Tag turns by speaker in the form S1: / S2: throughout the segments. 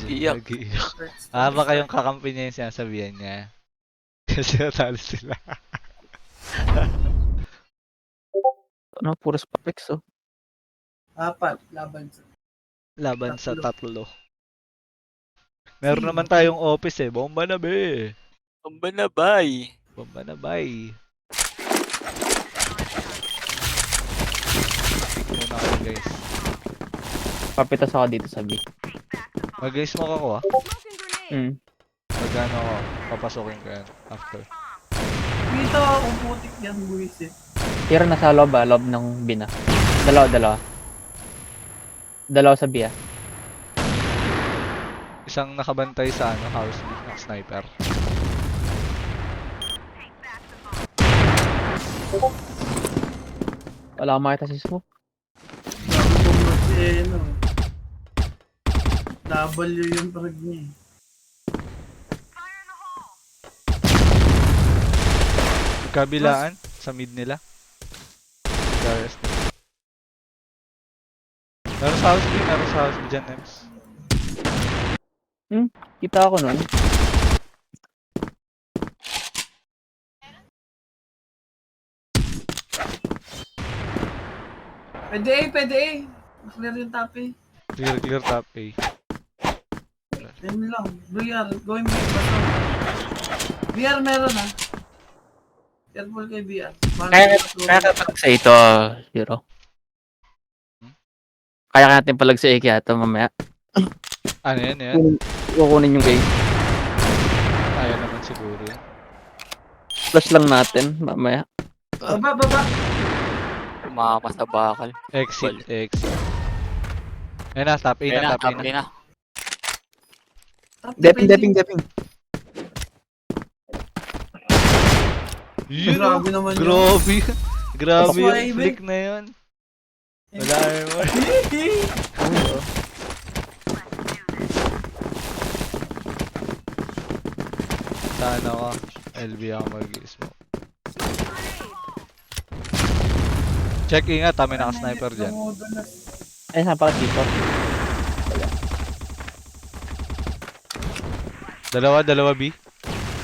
S1: Iyak.
S2: Nag-iiyak. Baka yung kakampi niya yung sinasabihan niya. Kasi natalo sila.
S3: Ano, puro Spapex, oh.
S4: Apat, laban sa...
S2: Laban sa tatlo. Meron naman tayong office eh. Bomba na be.
S1: Ang banabay.
S2: Bomba na bay. Muna kayo guys.
S3: Papitas ako dito sa B.
S2: Mag-guys mo ako ah. Magano ako. Papasukin ko yan. After.
S4: Dito ako putik yan, buwis eh.
S3: Pero nasa loob loob ng B na. Dalawa sa B ah.
S2: Isang nakabantay sa ano, house na sniper.
S3: Wala akong makita si Smoke.
S4: Bago ko kasi, ano, W yung parag niya eh.
S2: Kabilaan sa mid nila. Darius na. Meron sa house B dyan, Nems.
S3: Kita ako nun.
S4: Pwede A. Clear yung top A.
S2: Clear top A.
S4: Yan lang. VR, going big pa to. VR meron ha. Careful kay VR.
S3: Kaya ka palag sa ito, Hero. Kaya natin palag sa A kaya ito mamaya.
S2: Ano yan?
S3: Kukunin yung A.
S2: Ayaw naman siguro yan.
S3: Flash lang natin mamaya.
S4: Baba.
S1: Tumama sa bakal.
S2: Exit. Ayun na, top A na.
S3: Deping.
S2: Yun,
S4: Grabe naman yun.
S2: Grabe yung
S4: Five,
S2: flick na yun. Wala mo. Sana ka. LB ako mag-smoke. Check ingat, may naka-sniper dyan.
S3: Ay, saan pala dito?
S2: Dalawa B.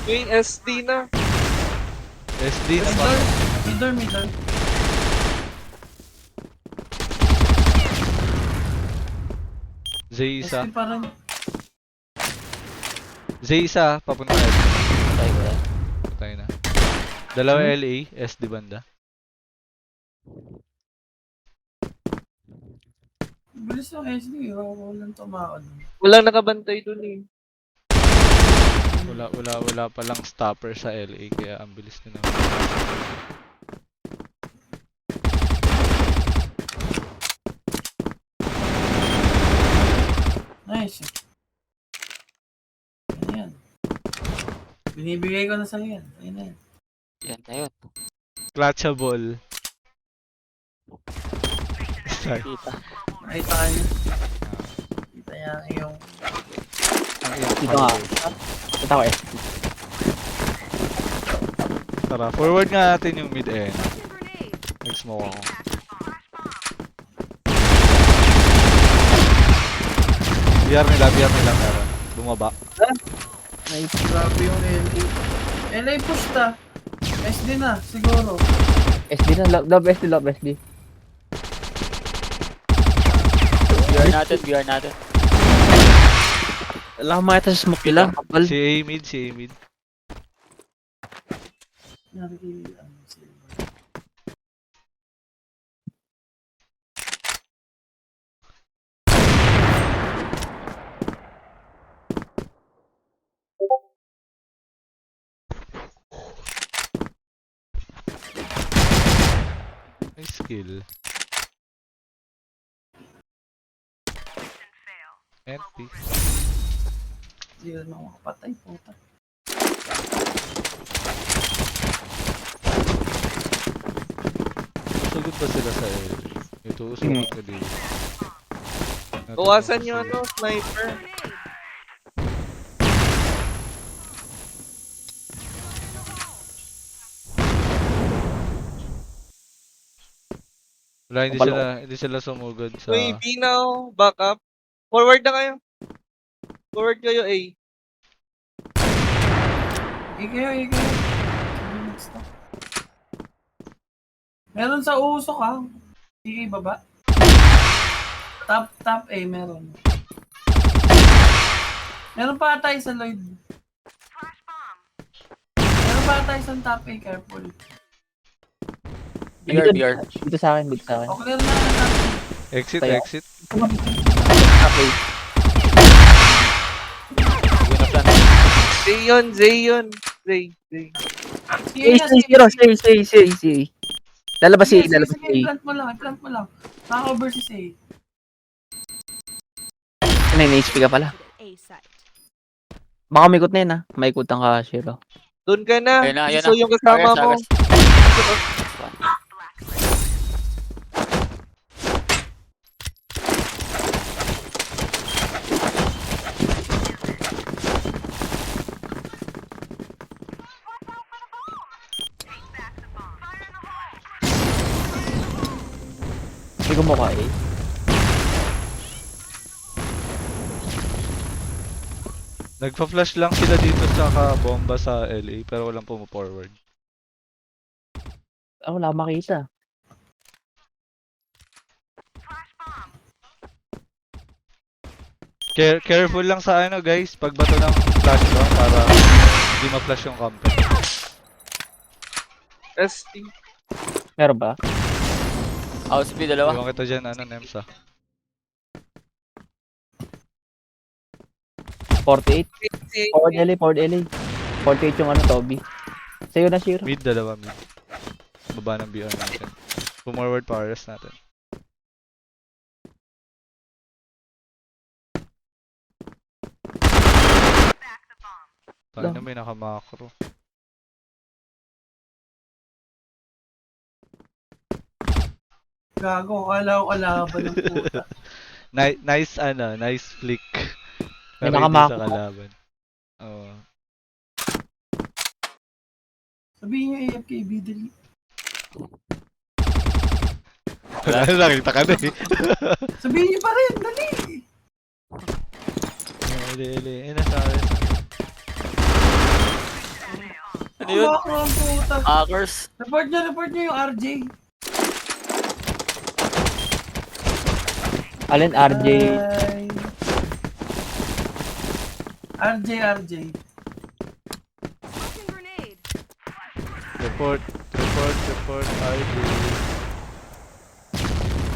S5: Yung SD na.
S2: SD na pa.
S4: Middle.
S2: Z isa.
S4: SD parang...
S2: Z isa, papunta na. Patay na. Dalawa LA, SD banda.
S4: Bilis yung SD. Walang tumakot.
S5: Walang nakabantay dun eh.
S2: Wala palang stopper sa LA kaya ang bilis nila.
S4: Nice. Ayan. Binibigay ko na sa yan. Ayan na yan.
S1: Yan na yun.
S2: Clutchable. Sorry.
S1: Kita.
S4: Nakita ka niya. Kita niya yung...
S3: Dito nga. Kita ko eh.
S2: Tara, forward nga natin yung mid end. Nag-smoke ako. BR nila meron. Bumaba.
S4: Nice. Grabe yung LA. LA push ta. SD na, siguro.
S3: SD na, love SD.
S1: VR natin.
S3: Wala akong makita sa Smoke nila. Kapal.
S2: Si A mid.
S4: Nakikita.
S2: May skill. NP.
S4: Hindi na makapatay. Puta.
S2: Sugod ba sila sa LA? Ito, sugod ka din.
S5: Bawasan yung ano, sniper.
S2: Wala, hindi sila sumugod sa...
S5: Uy, B na oh. Back up. Forward na kayo. Forward kayo, A.
S4: Ikayo. Sabi next na. Meron sa usok ha. Sige, baba. Top A meron. Meron pa tayo sa Lloyd. Meron pa tayo sa top A, careful.
S1: BR, BR.
S3: Dito sa akin.
S4: O clear na ang top A.
S2: Exit,
S3: Kaya-
S2: exit.
S3: Okay.
S1: Win na plan.
S5: Zay yun. Zay.
S3: Say. Lalabas si A, lalabas si A.
S4: Plant mo lang. Naka-over si A.
S3: Ano yun, HP ka pala. Baka umikot na yun maikutan ka, Shiro.
S5: Doon ka na.
S1: Ayun na.
S5: So yung kasama mo.
S1: Agres.
S3: Hindi ko mukha eh.
S2: Nagpa-flash lang sila dito sa bomba sa LA pero walang pumo-forward.
S3: Wala akong makita.
S2: Careful lang sa ano guys, pagbato ng flashbang para hindi ma-flash yung company.
S5: ST.
S3: Meron ba?
S1: House B, dalawa.
S2: Iwan kita dyan, ano, Nemsa.
S3: 48. Forward LA. 48 yung Toby. Sa'yo na, Shiro.
S2: Mid, dalawa mid. Baba ng BR natin. Pumorward powers natin. Tayo na may nakamakro.
S4: Gago, akala ko kalaban ng puta.
S2: Nice flick.
S3: May
S2: Pero hindi
S3: nakamakro.
S2: sa kalaban. Oo.
S4: Sabihin niyo AFKB, dali.
S2: Wala na, nakita ka na eh.
S4: Sabihin niyo pa rin, dali.
S2: Eli. Nasa akin.
S1: Ano yun?
S4: Ako ang puta.
S1: Hackers.
S4: Report niyo yung RJ.
S3: Alin, RJ.
S4: Ay. RJ.
S2: Report, RJ.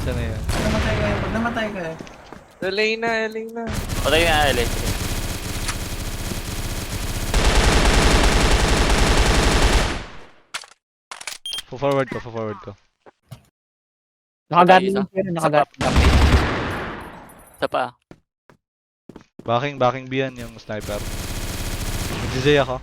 S2: Saan na yan?
S4: Pag namatay kayo.
S5: LA na.
S1: Patay na, LA.
S2: Forward ko.
S3: Nakagamit
S1: Isa.
S3: yung Shiro,
S1: Isa
S3: nakagamit.
S1: pa. Isa pa.
S2: Backing B yan yung sniper. Nag-Zay ako.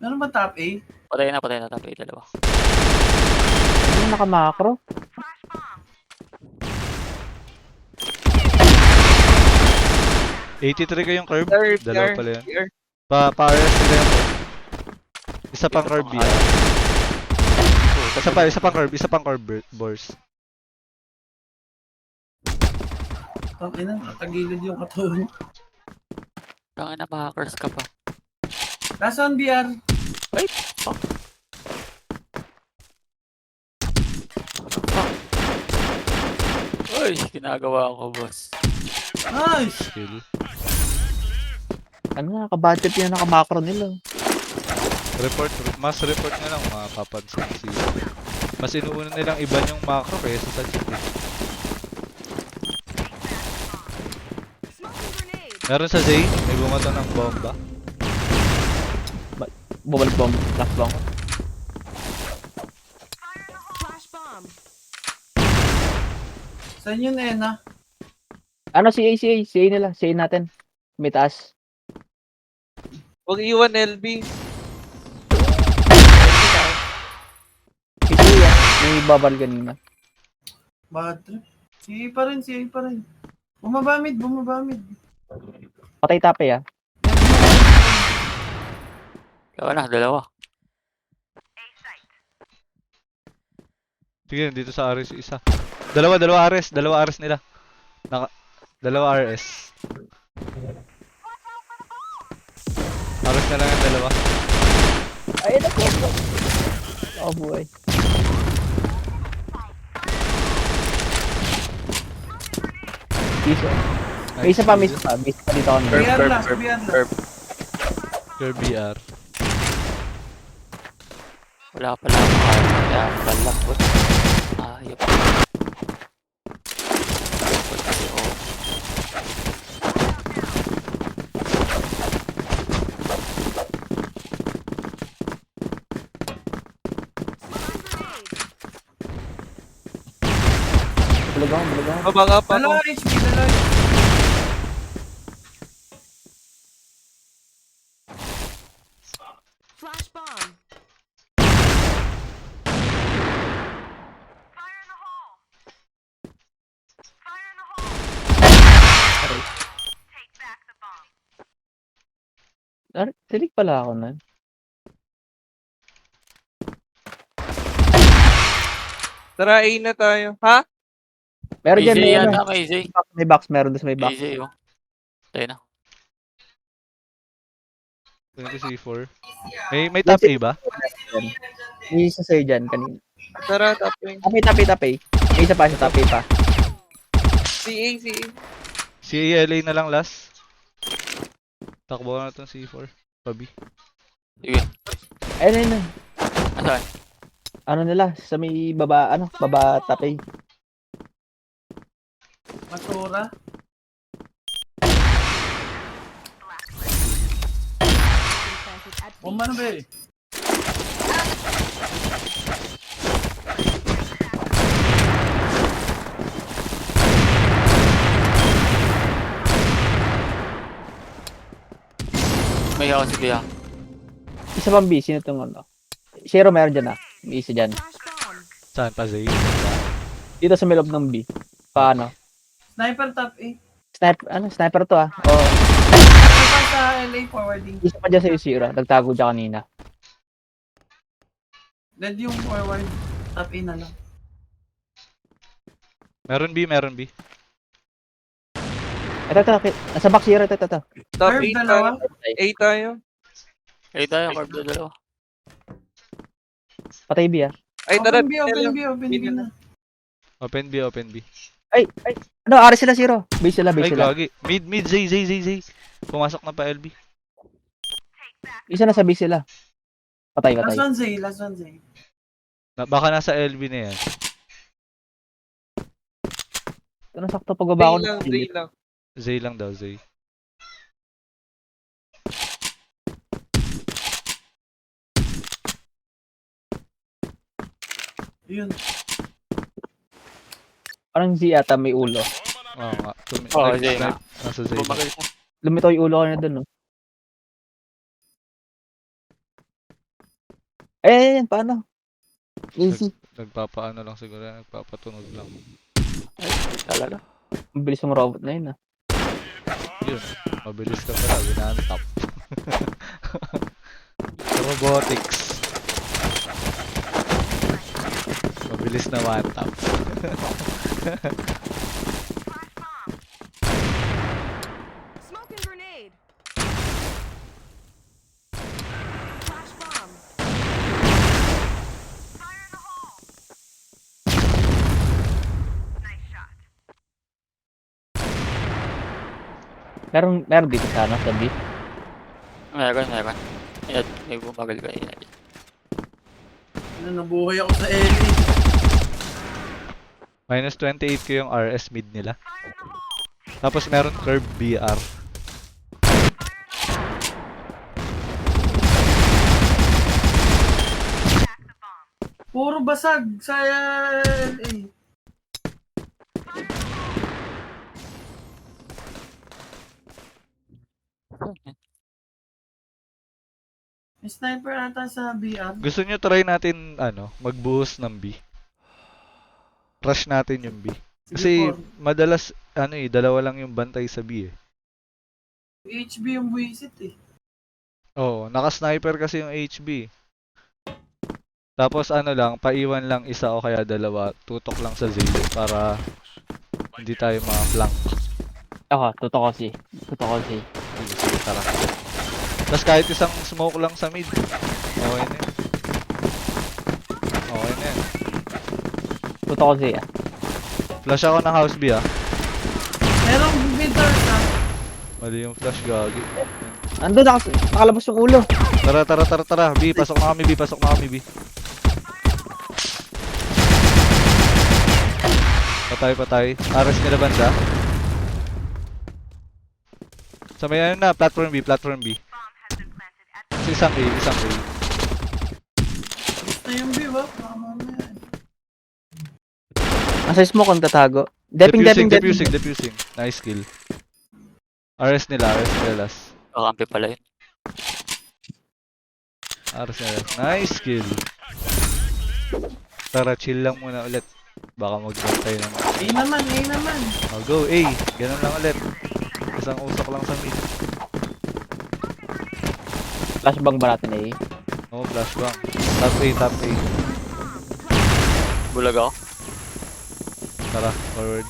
S4: Meron ba top A?
S1: Patay na, top A, dalawa.
S3: Ano nakamakro?
S2: $83 kayong curve.
S5: PR.
S2: Dalawa pala yan. Pares nila yung curve. Isa pang curve yan. Isa pang curve burst.
S4: Ina, tagilid yung katawan.
S1: Tangin na, hackers ka pa.
S4: Nasaan BR?
S1: Wait, fuck. Uy, ginagawa ko, boss.
S4: Nice!
S2: Skill.
S3: Ano nga, kabudget yung nakamakro nila.
S2: Mas report nyo lang mapapansin si. Mas inuuna nilang iba yung macro kaysa sa chip eh. Meron sa Zay, may bumato ng bomba.
S3: Bumalik bomb, last bomb.
S4: Saan yun, Ena?
S3: Ano, CA nila, CA natin. May taas.
S5: Huwag iwan LB.
S3: Si CA, may babal kanina.
S4: Bad trip. CA pa rin. Bumaba mid.
S3: Patay tape
S1: Dalawa na, dalawa.
S2: Sige, dito sa RS isa. Dalawa RS nila. Dalawa RS. RS na lang yung dalawa.
S3: Ay, naku. Oh, buhay. Piso. May isa pa dito ako.
S4: BR
S1: Curve,
S4: last,
S1: curve,
S4: BR last.
S1: curve.
S2: Your BR.
S1: Wala pala ako kaya balak ko. Ayop. Kasi, oh.
S3: Bulagang.
S5: Baba nga pa ako.
S4: Dalawa HP, dalawa HP.
S6: Flash bomb.
S3: Tilig pala ako nun.
S5: Tara, A na tayo. Ha?
S3: Meron
S1: May
S3: dyan,
S1: Zay
S3: may
S1: yata,
S3: ano.
S1: may Zay.
S3: May box, meron doon sa may box.
S1: May Zay, oh. Tayo na.
S2: 24. May top A ba?
S3: May isa sa'yo dyan kanina.
S5: Tara, tapin.
S3: Tapay. May isa pa siya, tapay pa.
S5: CA.
S2: CALA na lang last. Takbo na itong C4. Pabi.
S1: Sige.
S3: Ayun.
S1: Asan?
S3: Ano nila, sa may baba tapay.
S4: Masura.
S6: Planted at
S4: Bomba na ba eh?
S1: May ako si Kuya.
S3: Isa pang B, sino itong ano? Zero meron dyan May isa dyan.
S6: flash bomb.
S2: Saan pa Zay?
S3: Dito sa may loob ng B. Paano?
S4: Sniper top eh.
S3: Sniper to Oh,
S4: Sniper sa LA forwarding.
S3: isa pa dyan sa Zero. Nagtago dyan kanina.
S4: Dead yung forward. Top A na lang.
S2: Meron B.
S3: Ito. Nasa box Zero, ito.
S5: Top
S4: Curve
S5: 8
S4: dalawa.
S5: tayo. A tayo.
S1: Ay tayo, carb na dalawa.
S3: Patay B
S5: Ay, tara.
S4: Open B na.
S2: Open B.
S3: Ay. Ano, ari sila Zero. Base sila.
S2: Ay, gagi. Mid, Zay. Pumasok na pa LB.
S3: Isa na sa base sila. Patay.
S4: Last one Zay.
S2: Baka nasa LB na yan.
S3: Ano sakto pagbaba ko.
S5: Zay lang.
S2: Zay lang daw, Zay.
S4: Yun.
S3: Parang Z ata may ulo.
S2: Oo nga.
S1: Oo, Zay nga.
S2: Nasa Zay.
S1: Bumagal siya.
S3: Lumitaw yung ulo ko na dun, no? Ayan, paano? Easy.
S2: Nagpapaano lang siguro. Nagpapatunog lang.
S1: Talaga.
S3: Ang bilis ng robot na yun,
S2: Yun. Mabilis ka pala. Ginantap. Robotics. Mabilis na one tap.
S6: Smoke and grenade. Flash bomb.
S3: Meron dito sana sa B.
S1: Meron. Ayan, may bumagal ka. Ayan.
S4: Nabuhay ako sa LA.
S2: Minus 28 ko yung RS mid nila. Tapos meron curve BR.
S4: Puro basag sa LA. May sniper ata sa BR.
S2: Gusto nyo try natin magbuhos ng B. Rush natin yung B. Kasi madalas dalawa lang yung bantay sa B eh.
S4: HB yung buwisit eh.
S2: Oo, naka-sniper kasi yung HB. Tapos ano lang, paiwan lang isa o kaya dalawa. Tutok lang sa Zay para hindi tayo ma-flank.
S3: Ako, tutok ko si. Tutok ko si.
S2: Sige, sige, tara. Tapos kahit isang smoke lang sa mid. Okay na yun. Okay na yun.
S3: Tutok ko si.
S2: Flash ako ng house B ah.
S4: Merong bidders ha.
S2: Mali yung flash, gagi.
S3: Andun, nakalabas yung ulo.
S2: Tara, tara, tara, tara. B, pasok na kami B, pasok na kami B. Patay, patay. Aras nila banda. Sa may ano na, platform B, platform B. Isang A, isang A.
S4: Gusto yung B ba? Tama na yan.
S3: Nasa smoke ang tatago. Deping.
S2: Defusing. Nice kill. RS nila last.
S1: Kakampi pala yun.
S2: RS nila last. Nice kill. Tara, chill lang muna ulit. Baka mag-tayo ng...
S4: A naman.
S2: Oh, go A. Ganun lang ulit. Isang usok lang sa mid.
S3: Flashbang ba natin eh?
S2: Oh, flashbang. Top A, top A.
S1: Bulag ako.
S2: Tara, forward.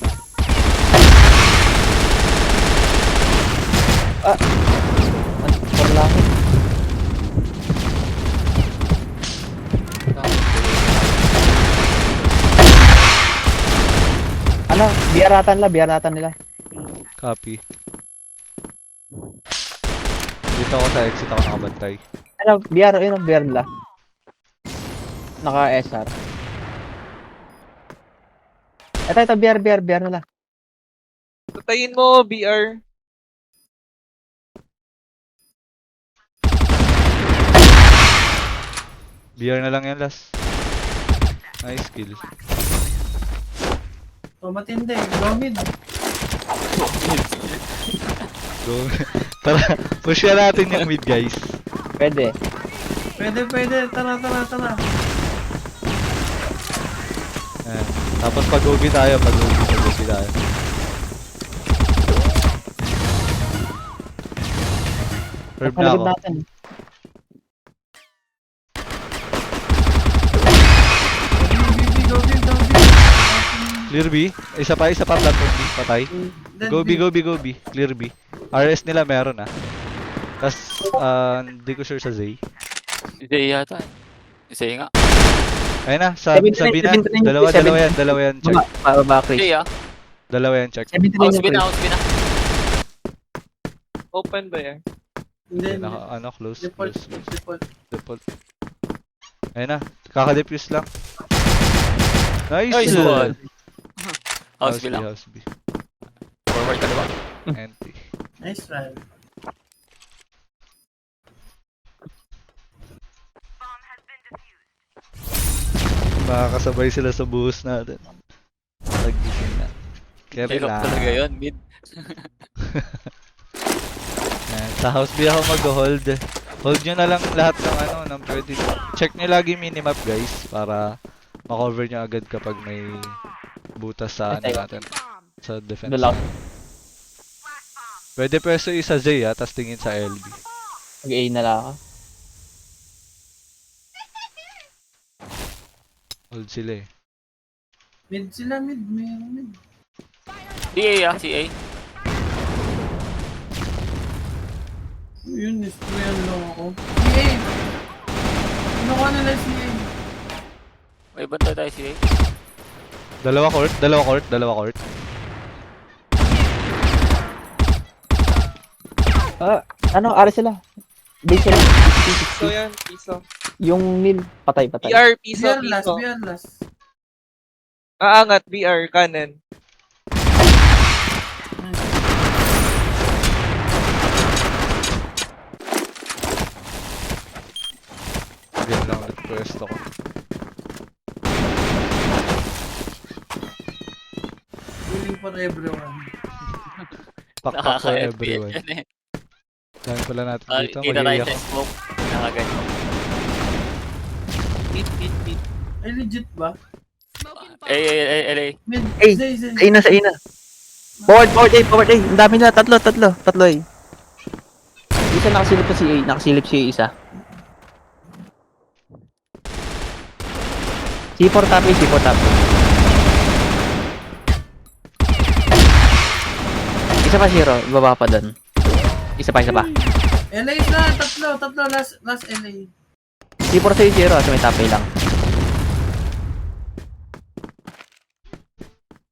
S3: Parlangit. Ano? Biaratan nila.
S2: Copy. Dito ako sa exit ako nakabantay.
S3: Ano? BR nila. Naka-SR. Ito, BR nila.
S5: Patayin mo, BR.
S2: BR na lang yan last. Nice kill.
S4: O matindi. Go mid.
S2: Go. Tara, push na natin yung mid guys.
S3: Pwede.
S4: Pwede. Tara.
S2: Ayan. Tapos pag-OB tayo, pag-OB tayo. Herb na
S3: Palagod
S2: ako.
S3: natin.
S4: Go B.
S2: Clear B. Isa pa, platform B. Patay.
S4: Then
S2: Go B. Clear B. RS nila meron ah. Tas, hindi ko sure sa Zay.
S1: Si Zay yata. Si Zay nga.
S2: Ayun na, sa B na.
S3: 79,
S2: Dalawa yan, check.
S3: Baba, Chris.
S1: Zay ah.
S2: Dalawa yan, check.
S3: 79
S1: House
S3: yung
S1: B na,
S3: Chris.
S1: house B na.
S5: Open ba yan?
S4: Hindi.
S2: Close.
S4: Default.
S2: Default. Ayun na, kaka-defuse lang. Nice!
S1: Nice one. House B lang.
S2: House B.
S1: Forward ka diba?
S2: Empty.
S4: Nice try.
S2: Makakasabay sila sa buhos natin. Nagising na. Carry
S1: Hirap
S2: lang.
S1: talaga yun, mid.
S2: Yan. Sa house B ako mag-hold. Hold nyo na lang lahat ng ng pwede. Check nyo lagi minimap guys para makover nyo agad kapag may butas sa natin.
S6: Bomb.
S2: Sa defense.
S3: Dalaw.
S2: Pwede pwesto isa Zay tas tingin sa LB.
S3: Mag-A na lang ako.
S2: Hold sila eh.
S4: Mid sila. Meron mid.
S1: CA ah, CA.
S4: Yun, isprayan lang ako. CA! Kinukuha nila CA.
S1: May bantay tayo CA.
S2: Dalawa court.
S3: Aris sila. Base sila.
S5: Piso yan, piso.
S3: Yung mil, patay.
S5: BR, piso.
S4: BR last.
S5: Aangat, BR, kanan.
S2: Again lang ulit pwesto ko.
S4: Willing for everyone.
S2: Pack for
S1: Nakaka-FPS
S2: everyone.
S1: yan eh.
S2: Dami pala natin dito.
S1: Kita tayo
S2: Mag-iiyak
S1: sa
S2: ako.
S1: smoke. Nakaganyan.
S5: Hit.
S4: Ay, legit ba?
S6: Smoking bomb.
S1: LA.
S4: Mid.
S3: Ay,
S4: Zay.
S3: Sa ina. Forward A. Ang dami na. Tatlo eh. Isa nakasilip sa CA. Nakasilip CA isa. C4 top A, C4 top A. Isa pa zero. Baba pa doon. Isa pa.
S4: LA na, tatlo, last LA.
S3: C4 sa'yo zero. Sa may top A lang.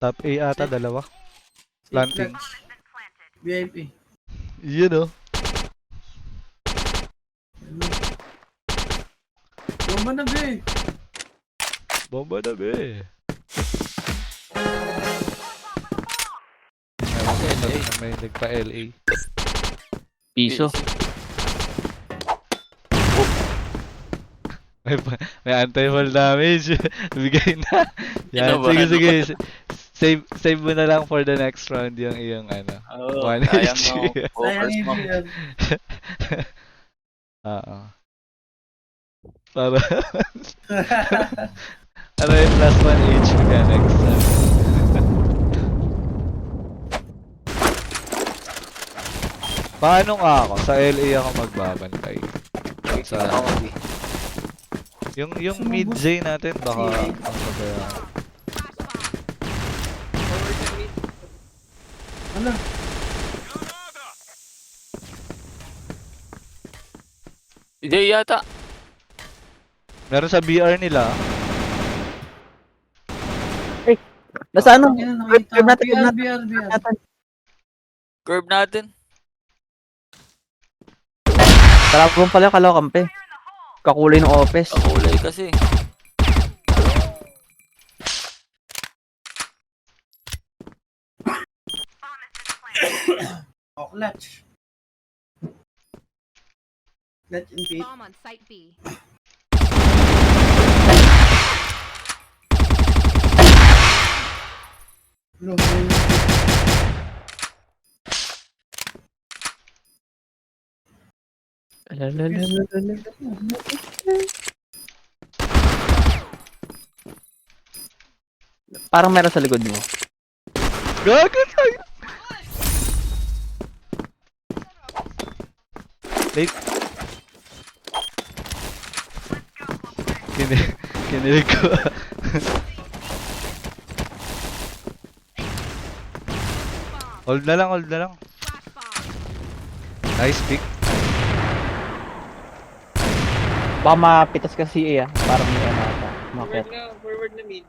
S2: Top A ata, dalawa. Planting.
S4: VIP.
S2: Yun oh.
S4: Bomba na, be.
S2: Bomba na be. May nagpa-LA.
S3: Piso.
S2: May anti-fall damage. Bigay na. Yan,
S1: Kinabahan
S2: sige. Save mo na lang for the next round yung iyong ano.
S1: Oh,
S2: 1
S1: sayang
S2: HP.
S1: no.
S4: Sayang
S1: Focus mo.
S4: yan.
S2: Oo. Para ano yung plus 1 HP ka next time. Paano nga ako? Sa LA ako magbabantay. Sa yung mid J natin baka ang kaya.
S5: Forward na mid.
S4: Ano?
S1: Hindi yata.
S2: Meron sa BR nila.
S3: Nasa ano?
S4: Yan, nakita.
S3: Curve natin, curve
S4: BR.
S1: Curve natin.
S3: Kalabong pala yung kalaw kampe. Kakulay ng office.
S1: Kakulay kasi.
S4: Oh, clutch. Clutch and feet.
S6: Bomb on site B.
S4: Low.
S3: Parang meron sa likod mo.
S2: Gago tayo. Late. Kinilig ko. Hold na lang.
S6: Flash bomb.
S2: Nice pick.
S3: Baka mapitas ka CA ah. Parang may ano ata. Market.
S5: Forward na mid.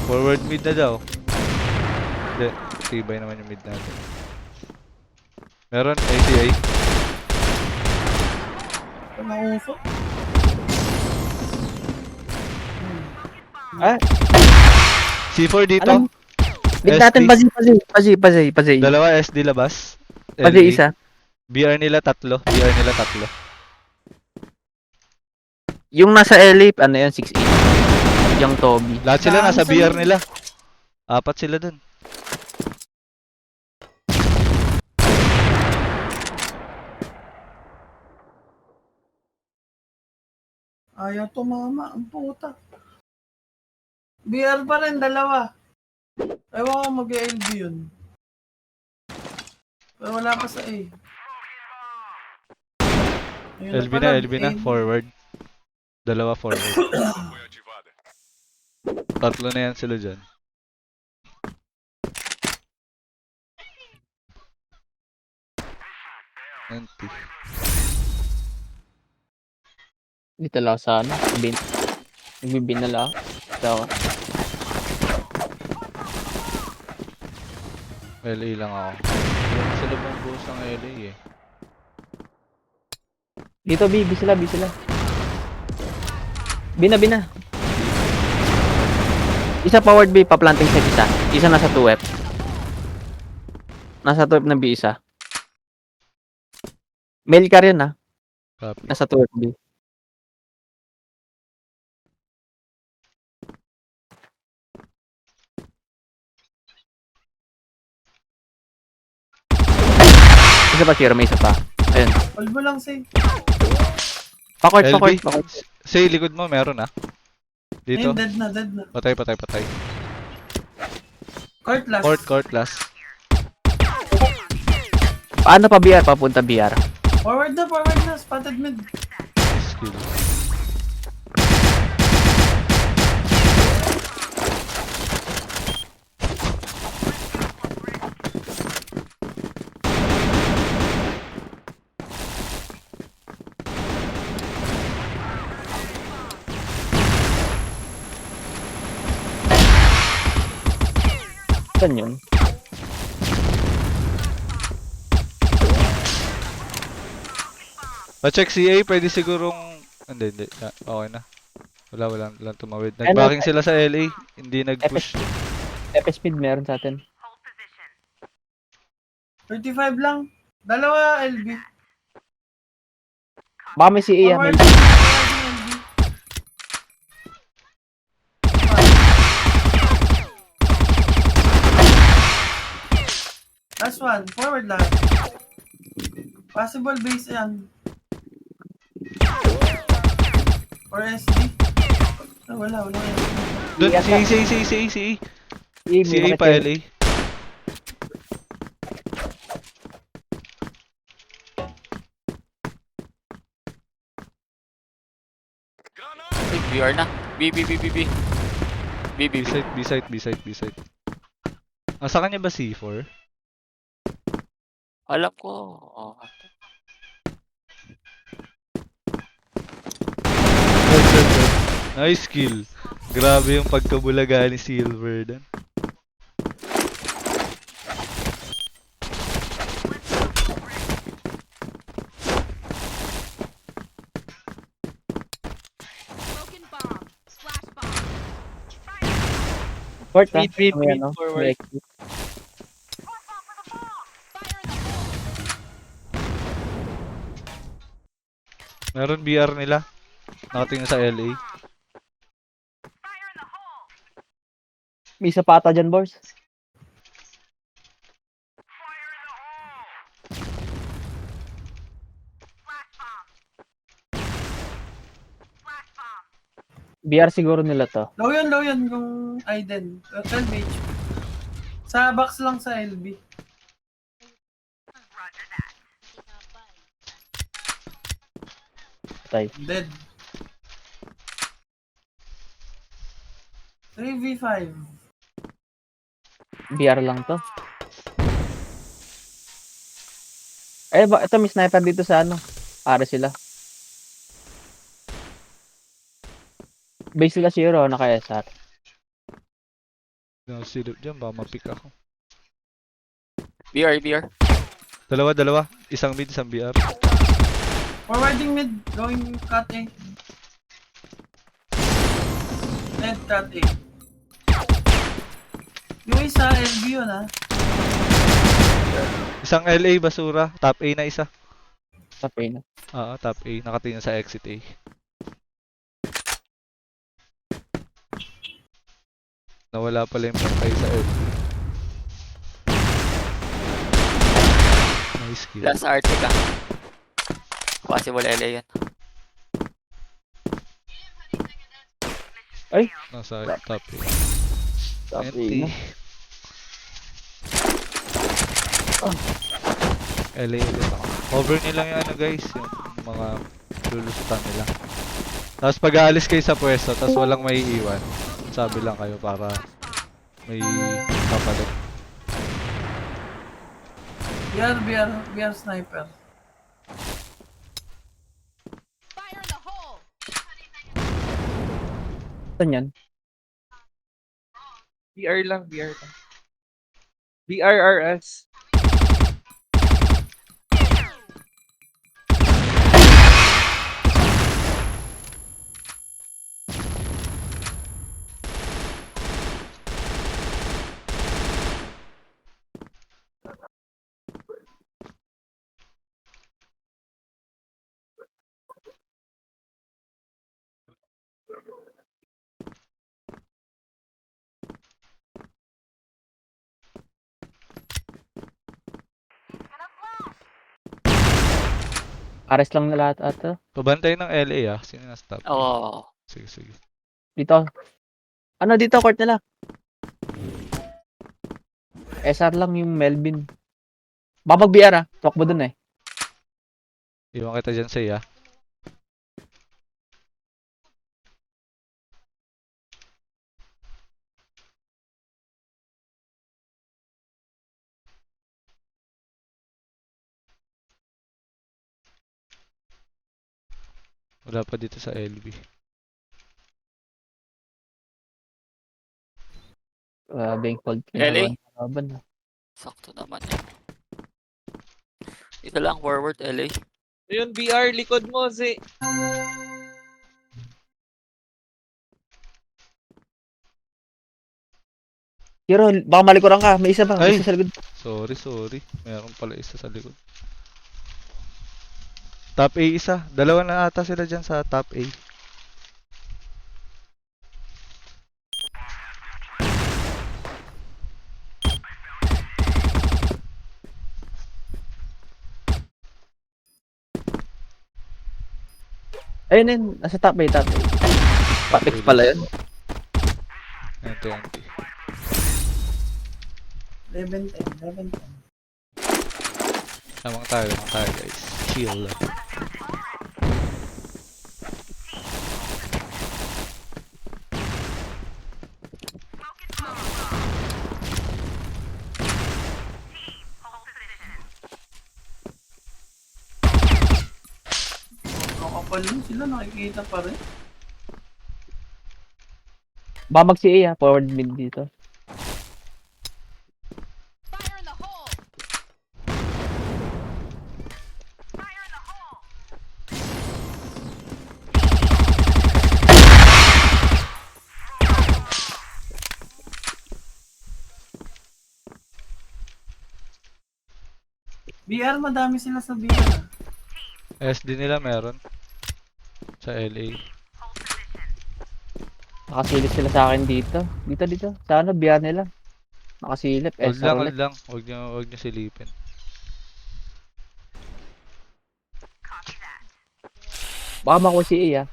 S2: Forward mid na daw. Hindi. Tibay naman yung mid natin. Meron ATI.
S4: Nauso.
S3: Ah,
S2: C4 dito.
S3: alam. Big
S2: SD.
S3: natin Pazi.
S2: Dalawa SD labas.
S3: Pazi
S2: LE.
S3: isa.
S2: BR nila tatlo.
S3: Yung nasa LA, ano yun, 6-8. Yung Toby.
S2: Lahat sila nasa
S4: Saan
S2: BR
S4: sa'yo?
S2: nila. Apat sila dun.
S4: Ayaw tumama. Ang puta. BR pa rin, dalawa. Ewan ko mag-LB yun. Pero wala pa sa A. Ayun
S2: LB
S4: pala,
S2: na.
S4: A.
S2: Forward. Dalawa forward. Tatlo na yan sila dyan. Empty.
S3: Dito lang sa ano, bin. Nagbibin na lang. So,
S2: LA lang ako. Yung sila bang boss ng LA eh.
S3: dito B sila. Bina. Isa forward B, pa-planting set isa. Isa nasa 2F. Nasa 2F na B isa. Mail ka rin ah.
S2: Copy.
S3: Nasa 2F B. Isa pa zero, may isa pa. Ayun.
S4: Hold mo lang, say.
S3: Pakord.
S2: Say, likod mo, meron ah. Dito.
S4: Ayun, dead na.
S2: Patay.
S4: Court last.
S2: Court last.
S3: Paano pa BR? Papunta BR.
S4: Forward na. Spotted mid.
S2: Skill.
S3: Saan yun?
S2: Pa-check CA, pwede sigurong... Hindi. Okay na. Wala tumawid. Nag-backing sila sa LA. Hindi nag-push.
S3: FS mid meron sa atin.
S4: 35 lang. Dalawa LB.
S3: Baka may CA ah. May...
S4: Forward. LB. Last one. Forward lang. Possible base yan. Or SD. Ah, wala.
S2: Doon,
S3: Yes,
S2: CA
S3: CA,
S2: CA pa LA.
S1: Uy, BR na. B.
S2: B-site. Nasa kanya ba C4?
S1: Alam ko. Oh.
S2: Nice kill. Grabe yung pagkabulaga ni Silver doon.
S6: Broken bomb. Splash bomb.
S3: Short ah.
S5: Mid,
S3: May ano,
S5: forward.
S3: may
S6: Fire in the hole.
S2: Meron BR nila. Nakatingin sa LA.
S3: May isa pa ata dyan, boss. BR siguro nila to.
S4: Low yun yung Aiden. 12 HP. Sa box lang sa LB.
S3: Patay.
S4: Dead. 3v5.
S3: BR lang to. Eh, ito may sniper dito sa ano. Are sila. Base sila zero, naka-SR.
S2: Nakasilip dyan, baka mapick ako.
S1: BR.
S2: Dalawa. Isang mid, isang BR.
S4: Forwarding mid. Going cut A. Dead cut A. Yung isa, LB yun ah.
S2: Isang LA basura. Top A na isa.
S3: Sa pain.
S2: Oo, top A. Nakatingin sa exit A. Nawala pala yung pantay sa LB. Nice kill.
S1: Last RT ka. Possible LA yan.
S2: Nasa top A.
S3: Top A
S2: Empty.
S3: na.
S2: LA ulit. Cover nilang yung ano guys, yung mga lulusutan nila. Tapos pag aalis kayo sa pwesto, tapos walang may iwan, sabi lang kayo para may kapalit.
S4: BR sniper.
S6: Fire in the hole.
S3: Saan yan?
S5: BR lang. BRRS.
S3: Ares lang na lahat ata.
S2: Pabantay ng LA ah, sino nasa top?
S1: Oo.
S2: Sige.
S3: Dito. Ano dito, court nila? SR lang yung Melvin. Babag BR ah. Talk mo dun eh.
S2: Iwan kita dyan sa iya. Wala pa dito sa LB.
S3: Being cold.
S1: LA?
S3: Laban.
S1: Sakto naman eh. Ito lang, forward LA.
S5: Ayun, BR, likod mo, si...
S3: Hero, baka malikuran ka. May isa ba? May
S2: Ay!
S3: isa sa likod.
S2: Sorry. Meron pala isa sa likod. Top A isa. Dalawa na ata sila dyan sa top A.
S3: Ayun. Nasa top A, top A. Patix pala yun.
S2: Ente.
S4: 11-10, 11-10.
S2: Lamang tayo guys. Chill.
S4: Kapal yun sila, nakikita pa rin.
S3: Baka mag-CA forward mid dito.
S6: Fire in the hole!
S4: BR, madami sila sa BR.
S2: SD nila meron. Sa LA.
S3: Nakasilip sila sa akin dito. Dito. Sa ano, biyan nila. Nakasilip.
S2: Huwag
S3: Sa
S2: lang.
S3: roulette.
S2: Huwag nyo silipin.
S3: Baka makuha si A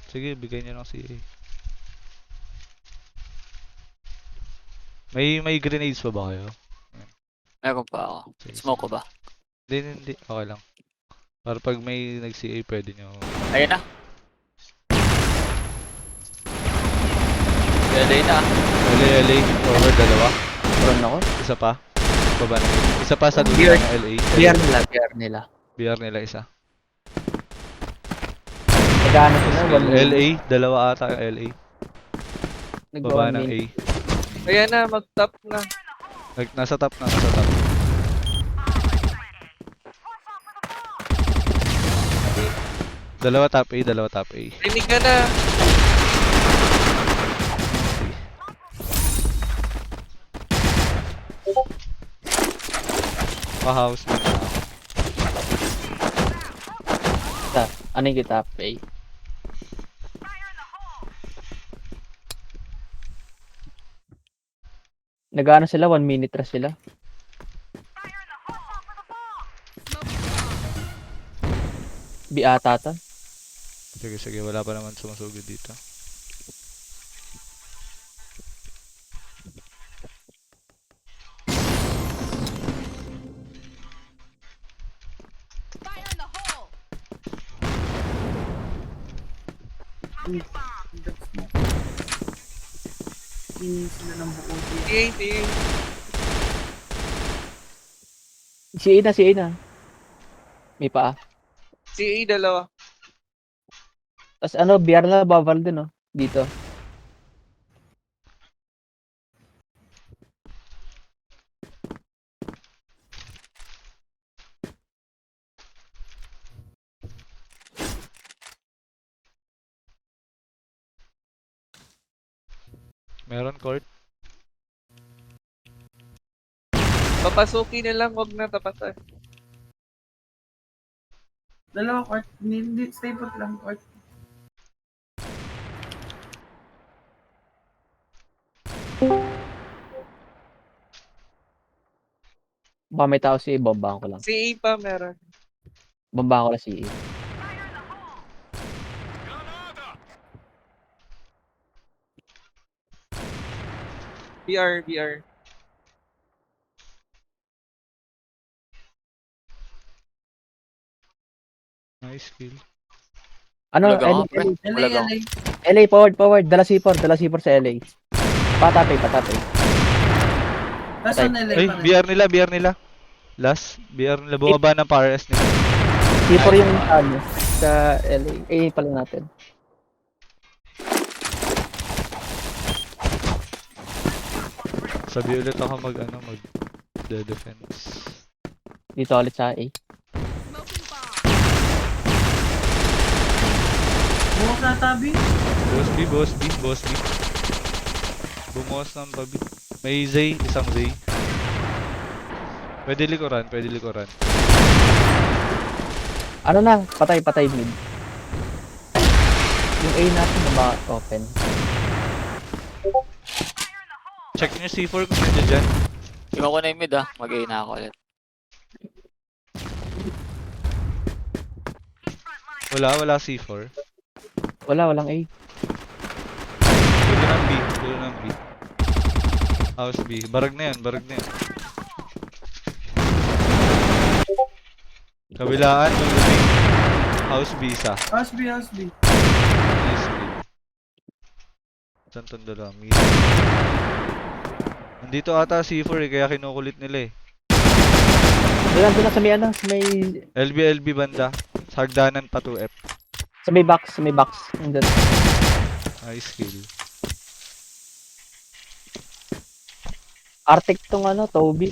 S2: Sige, bigay nyo lang si A. May grenades pa ba kayo?
S1: Meron pa ako.
S2: Sige.
S1: Smoke ko ba?
S2: Hindi. Okay lang. Para pag may nag-CA, pwede nyo.
S1: Ayun na. LA na.
S2: LA. Forward dalawa.
S3: Meron ako.
S2: Isa pa. Baba na. Isa pa sa dulo
S3: Beer.
S2: ng LA.
S3: Biyan nila.
S2: BR nila isa.
S3: Nagano sila.
S2: LA. Dalawa ata yung LA. Baba ng A.
S5: Ayan na, mag-top na.
S2: Nasa top. Dalawa top A.
S5: Rinig ka na.
S2: Pa-house mo na.
S3: Ano yung kita? A. Nagano sila? 1 minute rest sila. B ata to.
S2: Sige. Wala pa naman sumasugod dito.
S6: Fire in the hole!
S4: Hindi sila ng buo BR.
S5: CA.
S3: Si A na. May paa.
S5: CA, dalawa.
S3: Tapos ano, BR na baval din, no? Dito.
S2: Meron court.
S5: Papasukin na lang, wag na tapatan.
S4: Dalawa court, hindi, stay put lang court.
S3: Baka may tao si A, bombahan ko lang.
S5: CA pa meron.
S3: Bombahan ko lang si A.
S5: BR.
S2: Nice kill.
S3: Ano,
S1: Talaga ako, pre.
S4: LA,
S1: Wala
S4: LA.
S3: LA, forward. Dala C4 sa LA. Patapay.
S4: Nasa LA
S2: Ay,
S4: pa rin.
S2: BR nila. Last, BR nila. Bumaba ng PRS nila.
S3: C4 yung ano, sa LA. Pala natin.
S2: Sabi ulit ako mag defense.
S3: Dito ulit sa A.
S6: Smoking bomb.
S4: Bukas na tabi.
S2: Boss B. Bumukas ng babi. May Zay, isang Zay. Pwede likuran.
S3: Ano na, patay mid. Yung A natin na ba open?
S2: Check nyo C4 kung nandiyan dyan.
S1: Iwan ko na yung mid ah. Mag-A na ako ulit.
S2: Wala C4.
S3: Walang A.
S2: Dulo ng B. House B. Barag na yan. Kabilaan, dulo B. House B isa.
S4: House B.
S2: Nice kill. Saan tong dalawa? Mid. Nandito ata C4 kaya kinukulit nila
S3: Doon na sa may ano, sa may
S2: LB banda. Sa hagdanan pa 2F.
S3: sa may box. Andun.
S2: Nice kill.
S3: Arctic tong ano, Toby.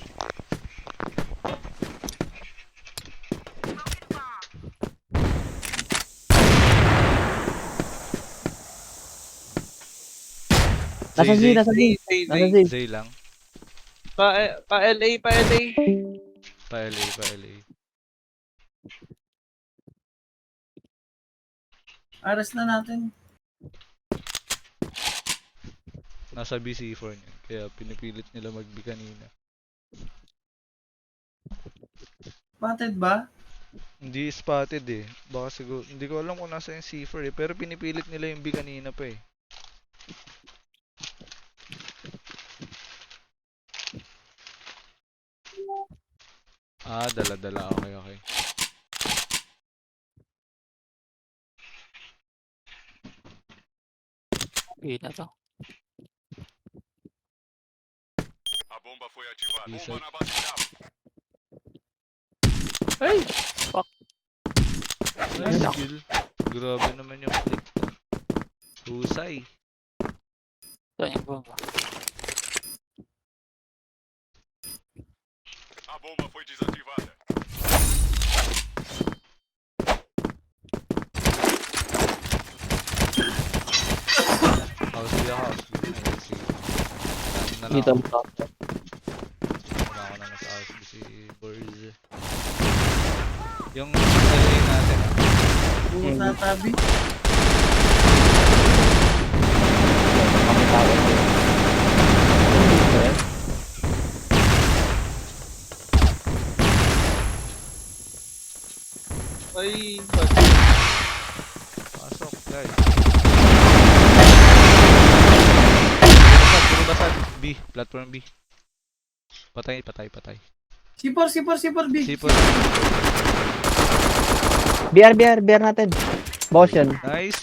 S3: Nasa Z. Nasa Z.
S2: Zay lang.
S5: Pa LA.
S2: Pa LA.
S4: Aras na natin.
S2: Nasa BC4 niya. Kaya pinipilit nila mag-B kanina.
S4: Spotted ba?
S2: Hindi spotted eh. Baka siguro, hindi ko alam kung nasa yung C4 eh. Pero pinipilit nila yung B kanina pa eh. Ah, dala. Okay.
S1: A na to.
S2: Isa.
S1: Ay! Fuck.
S2: Nice kill. Grabe naman yung flick. Husay.
S1: Saan yung bomba?
S2: House B. Sige. Natin na lang
S3: Dito.
S2: ako. Wala ko naman sa house B si Borz. Yung LA natin ah.
S4: Bukas na tabi.
S3: Kami tawag ko.
S5: Ay,
S2: Pasok guys. Puro basag. B. Platform B. Patay.
S4: C4 B.
S2: C4.
S3: BR natin. Boss yun.
S2: Nice.